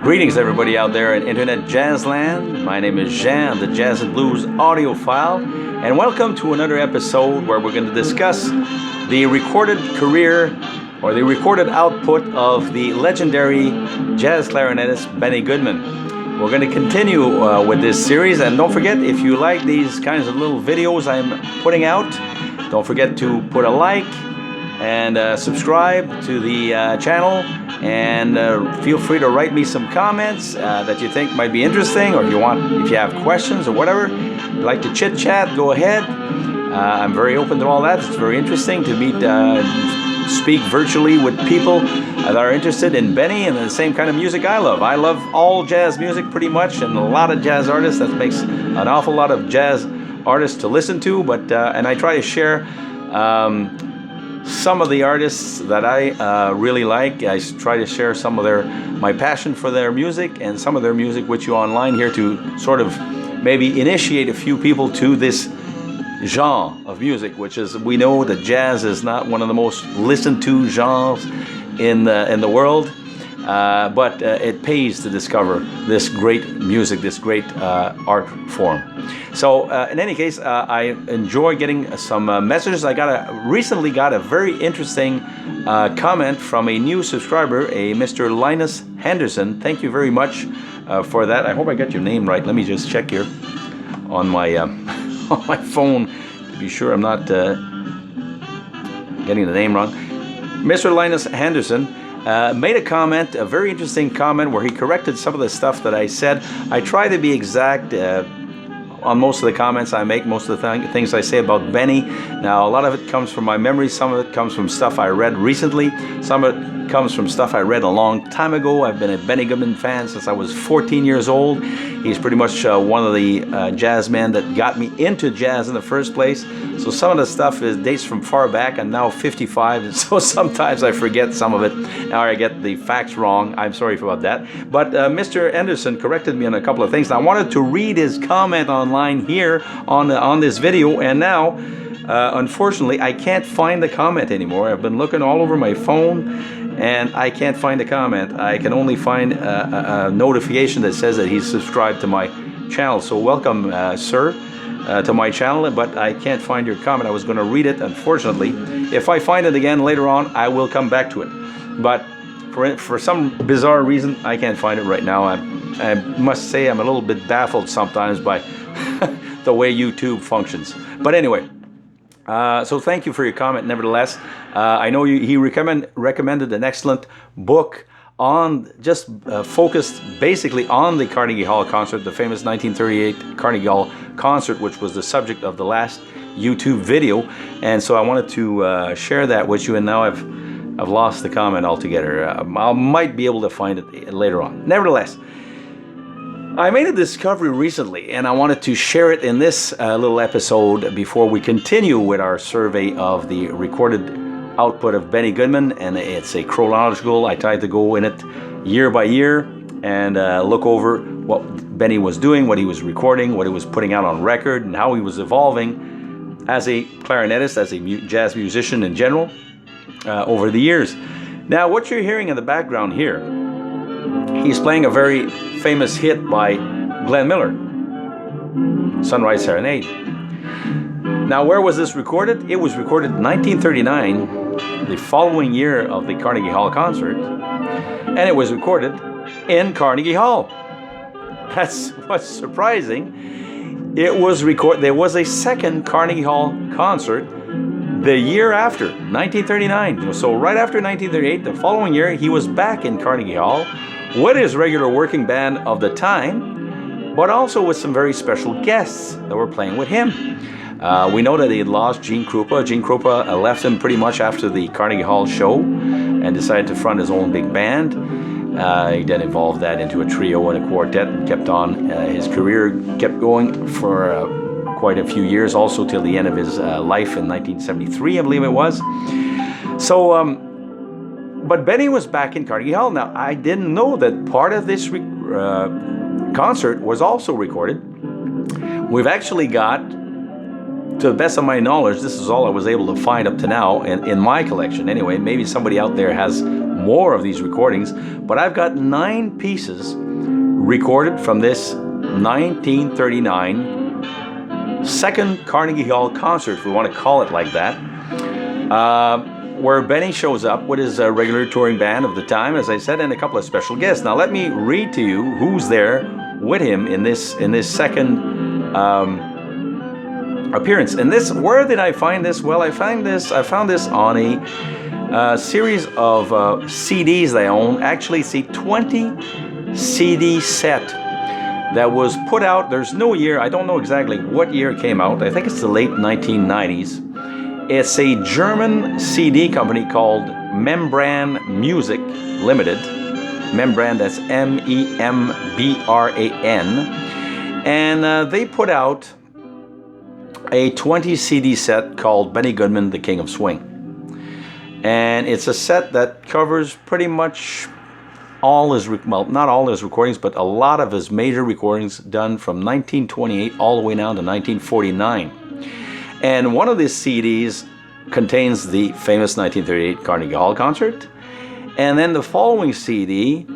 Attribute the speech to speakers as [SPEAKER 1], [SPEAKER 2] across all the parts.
[SPEAKER 1] Greetings everybody out there in Internet Jazz Land. My name is Jean, the Jazz and Blues audiophile, and welcome to another episode where we're going to discuss the recorded career or the recorded output of the legendary jazz clarinetist Benny Goodman. We're going to continue with this series, and don't forget, if you like these kinds of little videos I'm putting out, don't forget to put a like and subscribe to the channel, and feel free to write me some comments that you think might be interesting, or if you have questions or whatever, if you'd like to chit chat, go ahead. I'm very open to all that. It's very interesting to meet, speak virtually with people that are interested in Benny and the same kind of music I love. I love all jazz music pretty much, and a lot of jazz artists. That makes an awful lot of jazz artists to listen to, but and I try to share some of the artists that I really like. I try to share some of my passion for their music and some of their music with you online here to sort of maybe initiate a few people to this genre of music, which is, we know that jazz is not one of the most listened to genres in the world, but it pays to discover this great music, this great art form. So in any case, I enjoy getting some messages. I recently got a very interesting comment from a new subscriber, a Mr. Linus Henderson. Thank you very much for that. I hope I got your name right. Let me just check here on my on my phone to be sure I'm not getting the name wrong. Mr. Linus Henderson made a comment, a very interesting comment, where he corrected some of the stuff that I said. I try to be exact on most of the comments I make, most of the things I say about Benny. Now, a lot of it comes from my memory, some of it comes from stuff I read recently, some of it comes from stuff I read a long time ago. I've been a Benny Goodman fan since I was 14 years old. He's pretty much one of the jazz men that got me into jazz in the first place. So some of the stuff dates from far back. I'm now 55, and so sometimes I forget some of it, or I get the facts wrong. I'm sorry about that. But Mr. Anderson corrected me on a couple of things. I wanted to read his comment online here on this video, and now unfortunately I can't find the comment anymore. I've been looking all over my phone and I can't find the comment. I can only find a notification that says that he's subscribed to my channel. So welcome, sir, to my channel, but I can't find your comment. I was going to read it, unfortunately. If I find it again later on, I will come back to it. But for some bizarre reason, I can't find it right now. I must say I'm a little bit baffled sometimes by the way YouTube functions. But anyway, so thank you for your comment nevertheless. I know he recommended an excellent book on just focused basically on the Carnegie Hall concert, the famous 1938 Carnegie Hall concert, which was the subject of the last YouTube video. And so I wanted to share that with you, and now I've lost the comment altogether. I might be able to find it later on. Nevertheless, I made a discovery recently, and I wanted to share it in this little episode before we continue with our survey of the recorded output of Benny Goodman. And it's a chronological. I tried to go in it year by year and look over what Benny was doing, what he was recording, what he was putting out on record, and how he was evolving as a clarinetist, as a jazz musician in general over the years. Now, what you're hearing in the background here, he's playing a very famous hit by Glenn Miller, Sunrise Serenade. Now, where was this recorded? It was recorded in 1939, the following year of the Carnegie Hall concert, and it was recorded in Carnegie Hall. That's what's surprising. It was there was a second Carnegie Hall concert the year after, 1939. So right after 1938, the following year, he was back in Carnegie Hall with his regular working band of the time, but also with some very special guests that were playing with him. We know that he had lost Gene Krupa. Gene Krupa left him pretty much after the Carnegie Hall show and decided to front his own big band. He then evolved that into a trio and a quartet and kept on. His career kept going for quite a few years, also till the end of his life in 1973, I believe it was. So, but Benny was back in Carnegie Hall. Now, I didn't know that part of this concert was also recorded. We've actually got, to the best of my knowledge, this is all I was able to find up to now in my collection anyway. Maybe somebody out there has more of these recordings, but I've got 9 pieces recorded from this 1939 second Carnegie Hall concert, if we want to call it like that, where Benny shows up with his regular touring band of the time, as I said, and a couple of special guests. Now let me read to you who's there with him in this second appearance. And this, where did I find this? Well, I found this on a series of CDs that I own. Actually, it's a 20 CD set that was put out. There's no year. I don't know exactly what year it came out. I think it's the late 1990s. It's a German CD company called Membran Music Limited. Membran, that's MEMBRAN. And they put out a 20 CD set called Benny Goodman, the King of Swing. And it's a set that covers pretty much all his, well, not all his recordings, but a lot of his major recordings done from 1928 all the way down to 1949. And one of these CDs contains the famous 1938 Carnegie Hall concert. And then the following CD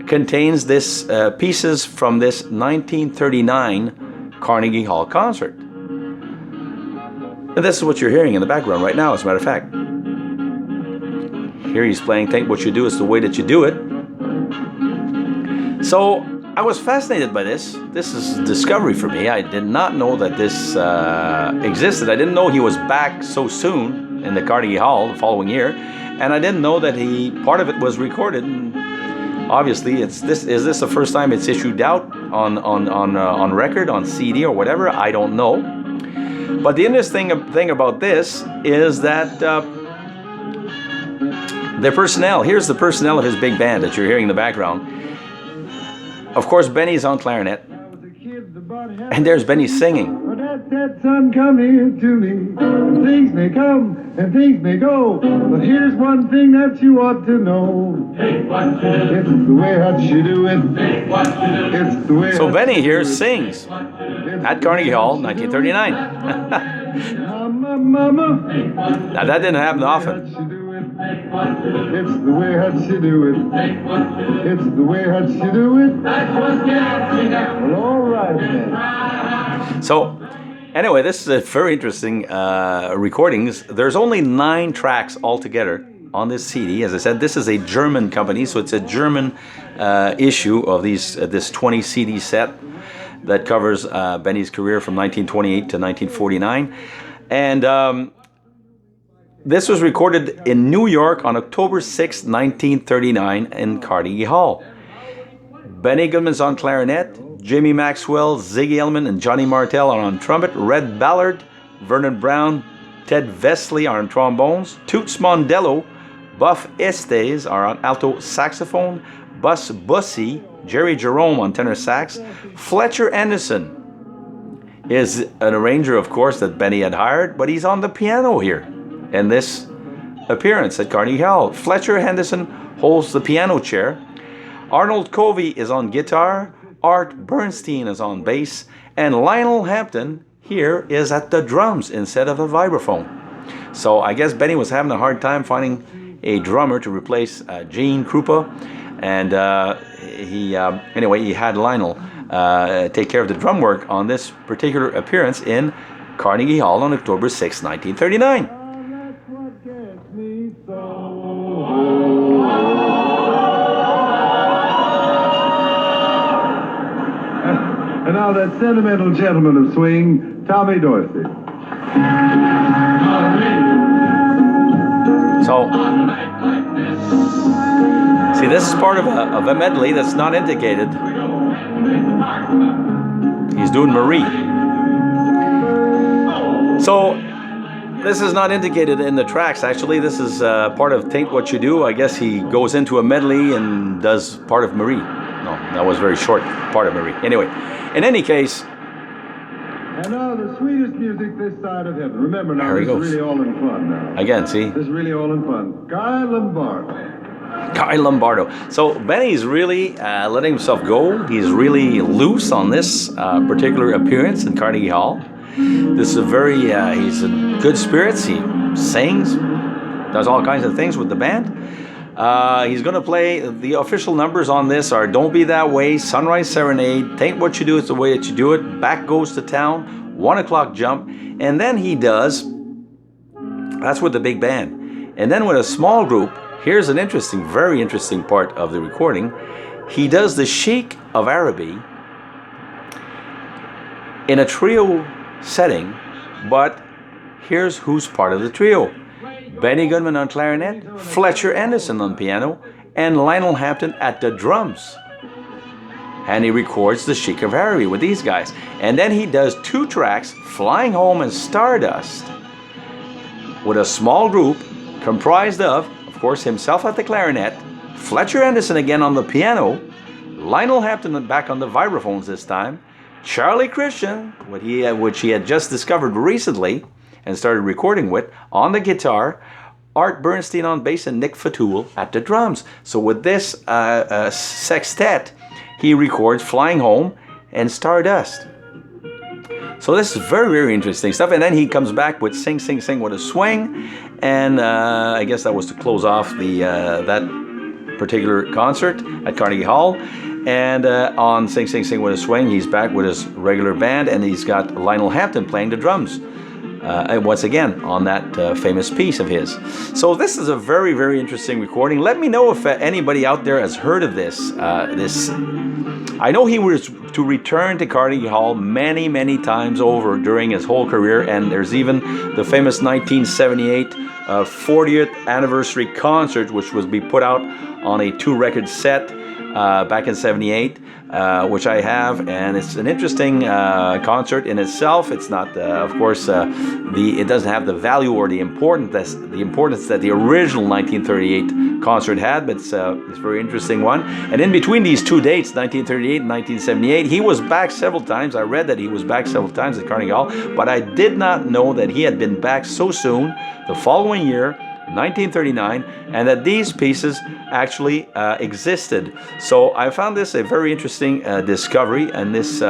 [SPEAKER 1] contains this pieces from this 1939 Carnegie Hall concert. And this is what you're hearing in the background right now, as a matter of fact. Here he's playing Think What You Do Is the Way That You Do It. So I was fascinated by this. This is a discovery for me. I did not know that this existed. I didn't know he was back so soon in the Carnegie Hall the following year, and I didn't know that part of it was recorded. And obviously, is this the first time it's issued out on record, on CD or whatever? I don't know. But the interesting thing about this is that the personnel. Here's the personnel of his big band that you're hearing in the background. Of course, Benny's on clarinet, and there's Benny singing.
[SPEAKER 2] That son, come here to me. Things may come and things may go, but here's one thing that you ought to know. It's the way that you do it. It's the way.
[SPEAKER 1] So Benny here sings at Carnegie Hall, 1939. Now that didn't happen often.
[SPEAKER 2] It's the way that you do it. It's the way that you do it. Well, all right then.
[SPEAKER 1] So, anyway, this is a very interesting recordings. There's only 9 tracks altogether on this CD. As I said, this is a German company, so it's a German issue of this 20 CD set that covers Benny's career from 1928 to 1949. And this was recorded in New York on October 6, 1939 in Carnegie Hall. Benny Goodman's on clarinet, Jimmy Maxwell, Ziggy Elman, and Johnny Martell are on trumpet, Red Ballard, Vernon Brown, Ted Vesley are on trombones, Toots Mondello, Buff Estes are on alto saxophone, Bus Bussy, Jerry Jerome on tenor sax, Fletcher Anderson is an arranger, of course, that Benny had hired, but he's on the piano here in this appearance at Carnegie Hall. Fletcher Henderson holds the piano chair. Arnold Covey is on guitar. Art Bernstein is on bass. And Lionel Hampton here is at the drums instead of a vibraphone. So I guess Benny was having a hard time finding a drummer to replace Gene Krupa. And anyway, he had Lionel take care of the drum work on this particular appearance in Carnegie Hall on October 6, 1939.
[SPEAKER 2] And now that sentimental gentleman of swing, Tommy Dorsey.
[SPEAKER 1] So, see, this is part of a medley that's not indicated. He's doing Marie. So, this is not indicated in the tracks, actually. This is part of Taint What You Do. I guess he goes into a medley and does part of Marie. No, that was very short, part of Marie. Anyway, in any case.
[SPEAKER 2] And now the sweetest music this side of heaven. Remember now, this is really all in fun now.
[SPEAKER 1] Again, see?
[SPEAKER 2] This is really all in fun. Guy Lombardo.
[SPEAKER 1] Guy Lombardo. So Benny's really letting himself go. He's really loose on this particular appearance in Carnegie Hall. This is he's in good spirits. He sings, does all kinds of things with the band. He's going to play, the official numbers on this are Don't Be That Way, Sunrise Serenade, Tain't What You Do, It's the Way That You Do It, Back Goes to Town, 1 o'clock jump, and then he does, that's with the big band. And then with a small group, here's an interesting, very interesting part of the recording. He does the Sheik of Araby in a trio setting, but here's who's part of the trio. Benny Goodman on clarinet, Fletcher Anderson on piano, and Lionel Hampton at the drums. And he records the Sheik of Araby with these guys. And then he does 2 tracks, Flying Home and Stardust, with a small group comprised of course, himself at the clarinet, Fletcher Anderson again on the piano, Lionel Hampton back on the vibraphones this time, Charlie Christian, which he had just discovered recently and started recording with, on the guitar, Art Bernstein on bass, and Nick Fatul at the drums. So with this sextet, he records Flying Home and Stardust. So this is very, very interesting stuff. And then he comes back with Sing, Sing, Sing with a Swing. And I guess that was to close off that particular concert at Carnegie Hall. And on Sing, Sing, Sing with a Swing, he's back with his regular band, and he's got Lionel Hampton playing the drums. And once again, on that famous piece of his. So this is a very, very interesting recording. Let me know if anybody out there has heard of this. I know he was to return to Carnegie Hall many, many times over during his whole career, and there's even the famous 1978 40th anniversary concert, which was be put out on a 2-record set back in '78, which I have, and it's an interesting concert in itself. It's not, of course, it doesn't have the value or the importance that the original 1938 concert had, but it's a very interesting one. And in between these 2 dates, 1938 and 1978, he was back several times. I read that he was back several times at Carnegie Hall, but I did not know that he had been back so soon the following year, 1939, and that these pieces actually existed. So I found this a very interesting discovery, and this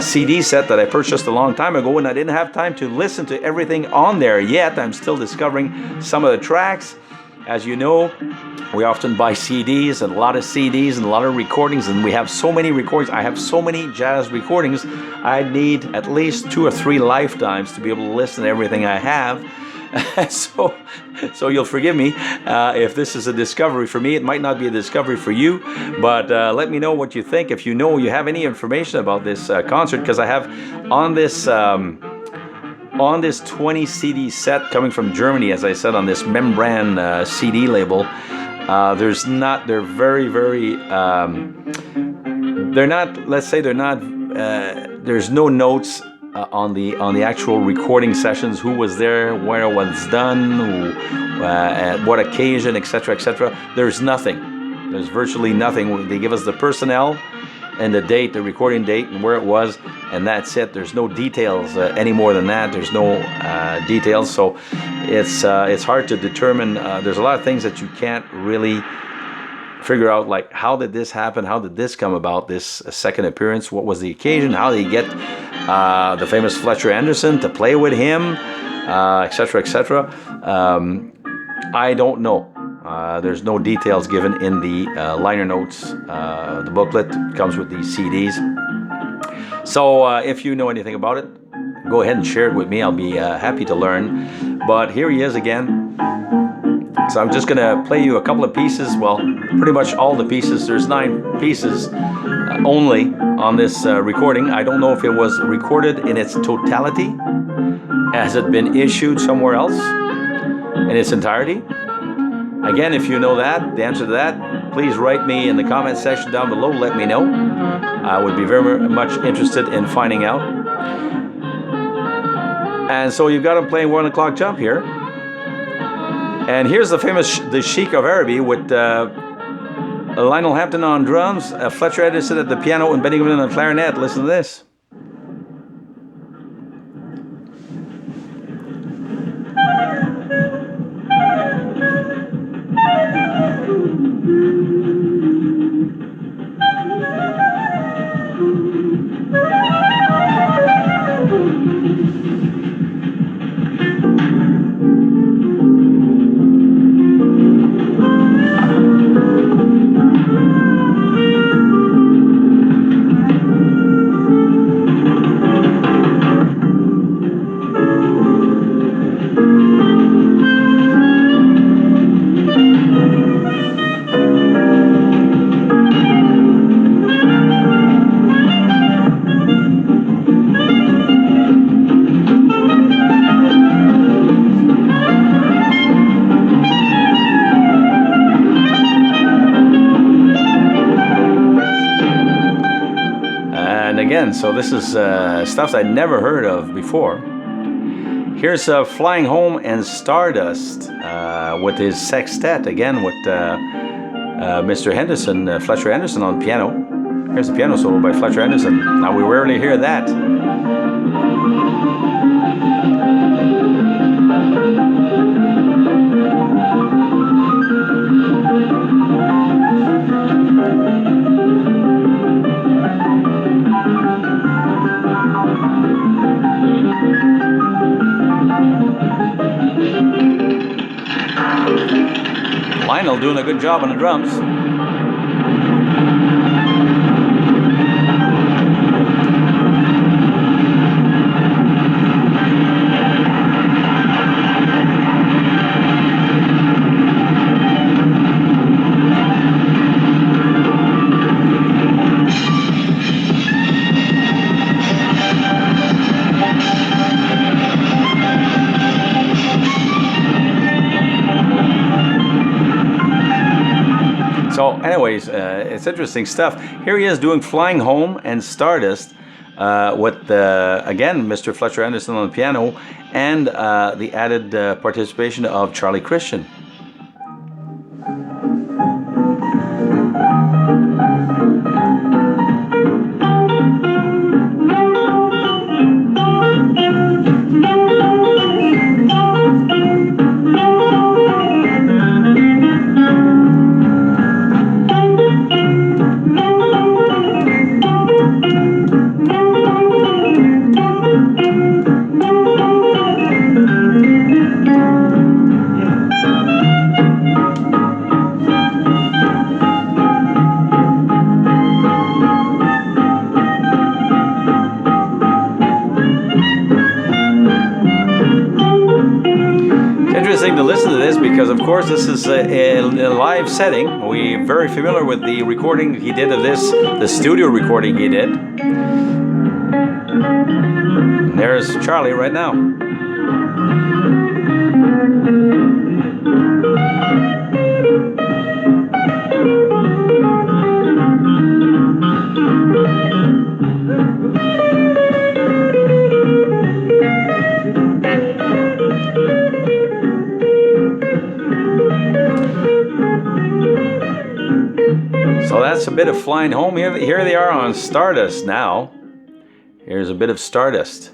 [SPEAKER 1] CD set that I purchased a long time ago, and I didn't have time to listen to everything on there yet. I'm still discovering some of the tracks. As you know, we often buy CDs, and a lot of CDs and a lot of recordings, and we have so many recordings. I have so many jazz recordings, I need at least 2 or 3 lifetimes to be able to listen to everything I have. So you'll forgive me if this is a discovery for me. It might not be a discovery for you, but let me know what you think. If you have any information about this concert, because I have on this 20 CD set coming from Germany, as I said, on this Membran CD label. They're very, very, there's no notes on the actual recording sessions, who was there, where it was done, at what occasion, etc., etc. There's nothing. There's virtually nothing. They give us the personnel and the date, the recording date, and where it was, and that's it. There's no details any more than that. There's no details, so it's hard to determine. There's a lot of things that you can't really figure out, like how did this happen? How did this come about? This second appearance? What was the occasion? How did he get the famous Fletcher Anderson to play with him, etc., etc.? I don't know. There's no details given in the liner notes. The booklet comes with these CDs. So if you know anything about it, go ahead and share it with me. I'll be happy to learn. But here he is again. So I'm just going to play you a couple of pieces. Well, pretty much all the pieces. There's 9 pieces only on this recording. I don't know if it was recorded in its totality. Has it been issued somewhere else in its entirety? Again, if you know that, the answer to that, please write me in the comment section down below. Let me know. I would be very much interested in finding out. And so you've got him playing 1 o'clock jump here. And here's the Sheik of Araby with Lionel Hampton on drums, Fletcher Anderson at the piano, and Benny Goodman on clarinet. Listen to this. so this is stuff I'd never heard of before. Here's Flying Home and Stardust with his sextet, again with Mr. Henderson, Fletcher Henderson on piano. Here's the piano solo by Fletcher Henderson. Now we rarely hear that. Lionel doing a good job on the drums. So anyways, it's interesting stuff. Here he is doing Flying Home and Stardust with, again, Mr. Fletcher Anderson on the piano and the added participation of Charlie Christian. To listen to this because of course this is a live setting. We're very familiar with the recording he did of this, the studio recording he did. And there's Charlie right now. So that's a bit of Flying Home. Here they are on Stardust now. Here's a bit of Stardust.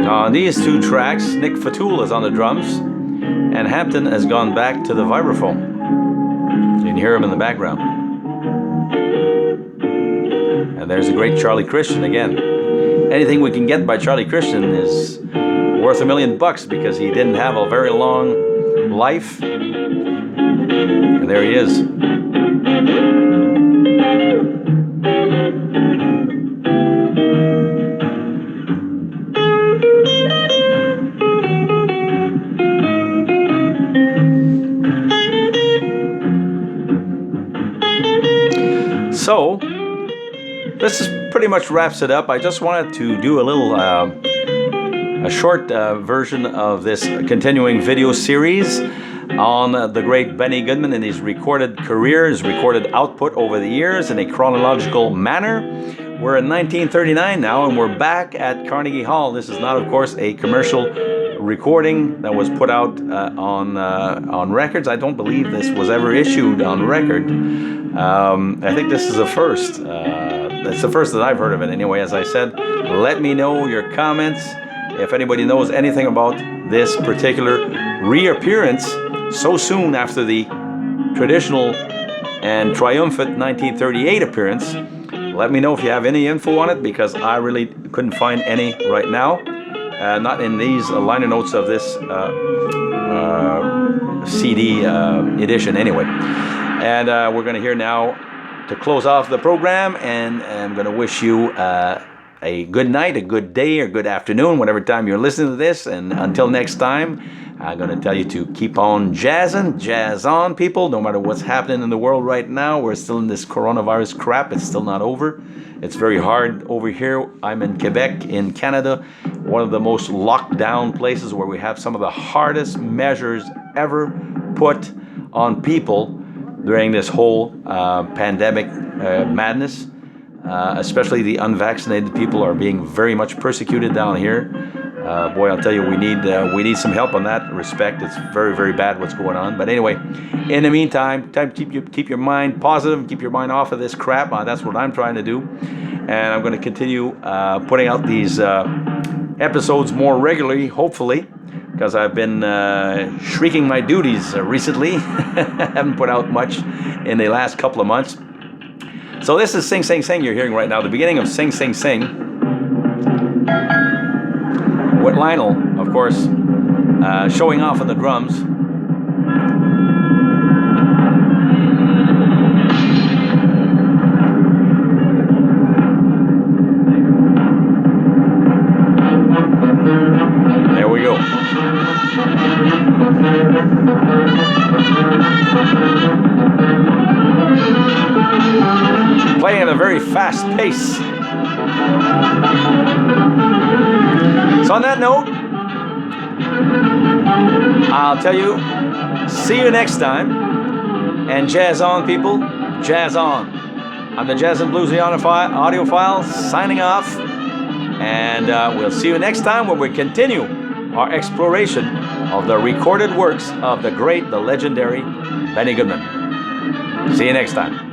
[SPEAKER 1] On these two tracks, Nick Fatul is on the drums, and Hampton has gone back to the vibraphone. You can hear him in the background. And there's the great Charlie Christian again. Anything we can get by Charlie Christian is worth $1 million because he didn't have a very long life. And there he is. So, this is pretty much wraps it up. I just wanted to do a little, a short version of this continuing video series on the great Benny Goodman and his recorded career, his recorded output over the years in a chronological manner. We're in 1939 now, and we're back at Carnegie Hall. This is not, of course, a commercial recording that was put out on records. I don't believe this was ever issued on record. I think this is the first. It's the first that I've heard of it anyway. As I said, let me know your comments if anybody knows anything about this particular reappearance so soon after the traditional and triumphant 1938 appearance. Let me know if you have any info on it, because I really couldn't find any right now. Not in these liner notes of this CD edition anyway. And we're going to hear now to close off the program, and I'm going to wish you a good night, a good day, or good afternoon, whatever time you're listening to this. And until next time, I'm going to tell you to keep on jazzing, jazz on, people. No matter what's happening in the world right now, we're still in this coronavirus crap. It's still not over. It's very hard over here. I'm in Quebec, in Canada, one of the most locked down places where we have some of the hardest measures ever put on people during this whole pandemic madness. Especially the unvaccinated people are being very much persecuted down here. Boy, I'll tell you, we need some help on that respect. It's very, very bad what's going on. But anyway, in the meantime, keep your mind positive, keep your mind off of this crap. That's what I'm trying to do. And I'm going to continue putting out these episodes more regularly, hopefully, because I've been shrieking my duties recently. Haven't put out much in the last couple of months. So this is Sing Sing Sing you're hearing right now, the beginning of Sing Sing Sing, with Lionel, of course, showing off on the drums. There we go. Playing at a very fast pace. So on that note, I'll tell you, see you next time. And jazz on, people. Jazz on. I'm the Jazz and Blues audiophile signing off. And we'll see you next time when we continue our exploration of the recorded works of the great, the legendary Benny Goodman. See you next time.